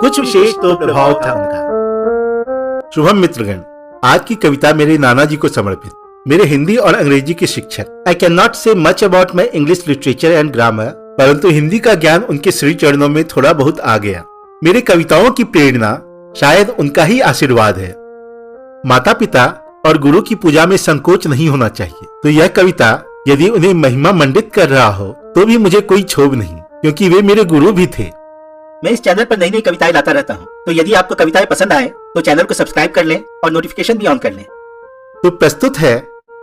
कुछ विशेष तो प्रभाव था उनका। शुभम मित्रगण, आज की कविता मेरे नाना जी को समर्पित। मेरे हिंदी और अंग्रेजी के शिक्षक। आई कैन नॉट से much about my English literature and grammar, परंतु हिंदी का ज्ञान उनके श्री चरणों में थोड़ा बहुत आ गया। मेरे कविताओं की प्रेरणा शायद उनका ही आशीर्वाद है। माता पिता और गुरु की पूजा में संकोच नहीं होना चाहिए। तो यह कविता यदि उन्हें महिमा मंडित कर रहा हो तो भी मुझे कोई क्षोभ नहीं, क्योंकि वे मेरे गुरु भी थे। मैं इस चैनल पर नई नई कविताएं लाता रहता हूँ, तो यदि आपको कविताएं पसंद आए तो चैनल को सब्सक्राइब कर लें और नोटिफिकेशन भी ऑन कर लें। तो प्रस्तुत है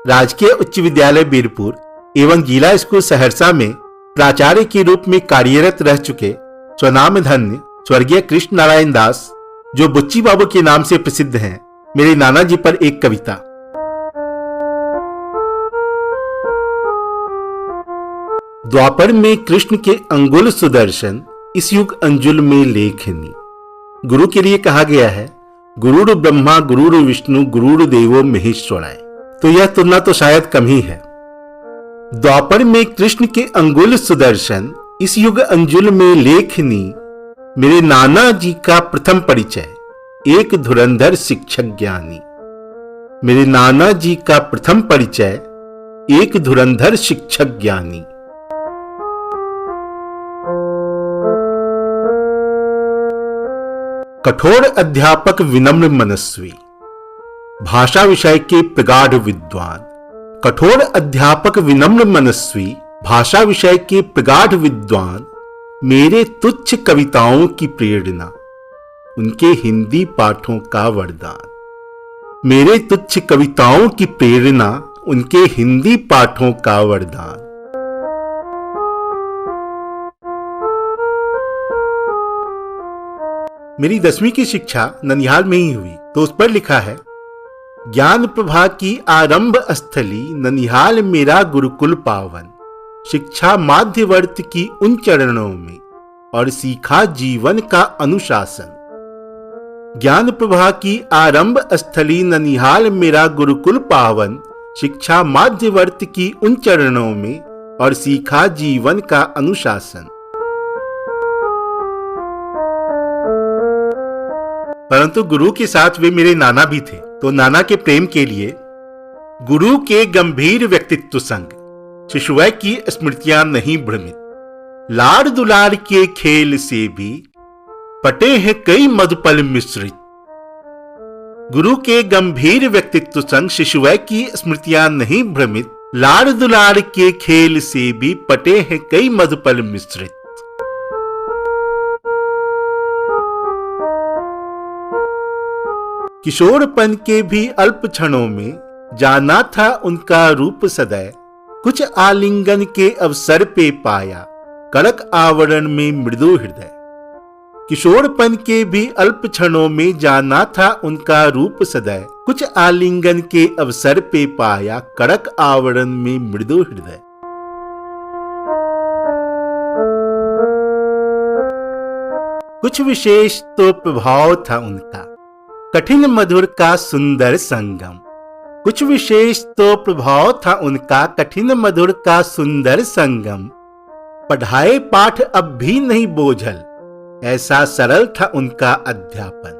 राजकीय उच्च विद्यालय बीरपुर एवं जिला स्कूल सहरसा में प्राचार्य के रूप में कार्यरत रह चुके स्वनाम धन्य स्वर्गीय कृष्ण नारायण दास, जो बुच्ची बाबू के नाम से प्रसिद्ध हैं, मेरे नाना जी पर एक कविता। द्वापर में कृष्ण के अंगुल सुदर्शन, इस युग अंजुल में लेखनी। गुरु के लिए कहा गया है गुरुर ब्रह्मा गुरुर विष्णु गुरुर देवो महेश्वराय। तो यह तुलना तो शायद कम ही है। द्वापर में कृष्ण के अंगुल सुदर्शन, इस युग अंजुल में लेखनी। मेरे नाना जी का प्रथम परिचय एक धुरंधर शिक्षक ज्ञानी। मेरे नाना जी का प्रथम परिचय एक धुरंधर शिक्षक ज्ञानी। कठोर अध्यापक विनम्र मनस्वी, भाषा विषय के प्रगाढ़ विद्वान। कठोर अध्यापक विनम्र मनस्वी, भाषा विषय के प्रगाढ़ विद्वान। मेरे तुच्छ कविताओं की प्रेरणा, उनके हिंदी पाठों का वरदान। मेरे तुच्छ कविताओं की प्रेरणा, उनके हिंदी पाठों का वरदान। मेरी 10वीं की शिक्षा ननिहाल में ही हुई, तो उस पर लिखा है ज्ञान प्रभा की आरंभ स्थली, ननिहाल मेरा गुरुकुल पावन। शिक्षा माध्यवर्त की उन चरणों में, और सीखा जीवन का अनुशासन। ज्ञान प्रभा की आरंभ स्थली, ननिहाल मेरा गुरुकुल पावन। शिक्षा माध्यवर्त की उन चरणों में, और सीखा जीवन का अनुशासन। परंतु गुरु के साथ वे मेरे नाना भी थे, तो नाना के प्रेम के लिए गुरु के गंभीर व्यक्तित्व संग शिशुवय की स्मृतियां नहीं भ्रमित। लाड़ दुलार के खेल से भी पटे हैं कई मधुपल मिश्रित। गुरु के गंभीर व्यक्तित्व संग शिशुवय की स्मृतियां नहीं भ्रमित। लाड़ दुलार के खेल से भी पटे हैं कई मधुपल मिश्रित। किशोरपन के भी अल्प क्षणों में जाना था उनका रूप सदैव। कुछ आलिंगन के अवसर पे पाया कड़क आवरण में मृदु हृदय। किशोरपन के भी अल्प क्षणों में जाना था उनका रूप सदैव। कुछ आलिंगन के अवसर पे पाया कड़क आवरण में मृदु हृदय। कुछ विशेष तो प्रभाव था उनका, कठिन मधुर का सुंदर संगम। कुछ विशेष तो प्रभाव था उनका, कठिन मधुर का सुंदर संगम। पढ़ाए पाठ अब भी नहीं बोझल, ऐसा सरल था उनका अध्यापन।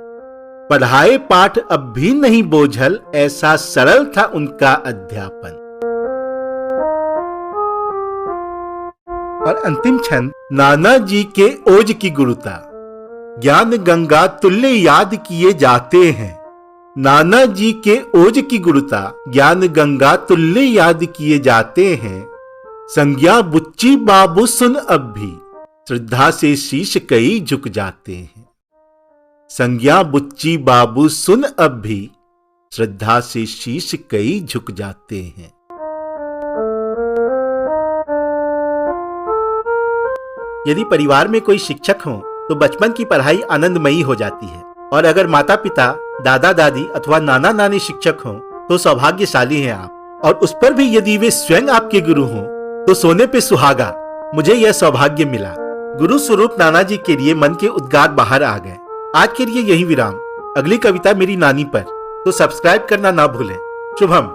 पढ़ाए पाठ अब भी नहीं बोझल, ऐसा सरल था उनका अध्यापन। और अंतिम छंद नाना जी के ओज की गुरुता। ज्ञान गंगा तुल्य याद किए जाते हैं। नाना जी के ओज की गुरुता, ज्ञान गंगा तुल्य याद किए जाते हैं। संज्ञा बुच्ची बाबू सुन अब भी, श्रद्धा से शीश कई झुक जाते हैं। संज्ञा बुच्ची बाबू सुन अब भी, श्रद्धा से शीश कई झुक जाते हैं। यदि परिवार में कोई शिक्षक हो तो बचपन की पढ़ाई आनंदमयी हो जाती है, और अगर माता पिता दादा दादी अथवा नाना नानी शिक्षक हों तो सौभाग्यशाली हैं आप। और उस पर भी यदि वे स्वयं आपके गुरु हों तो सोने पे सुहागा। मुझे यह सौभाग्य मिला। गुरु स्वरूप नाना जी के लिए मन के उद्गार बाहर आ गए। आज के लिए यही विराम। अगली कविता मेरी नानी पर, तो सब्सक्राइब करना ना भूलें। शुभम।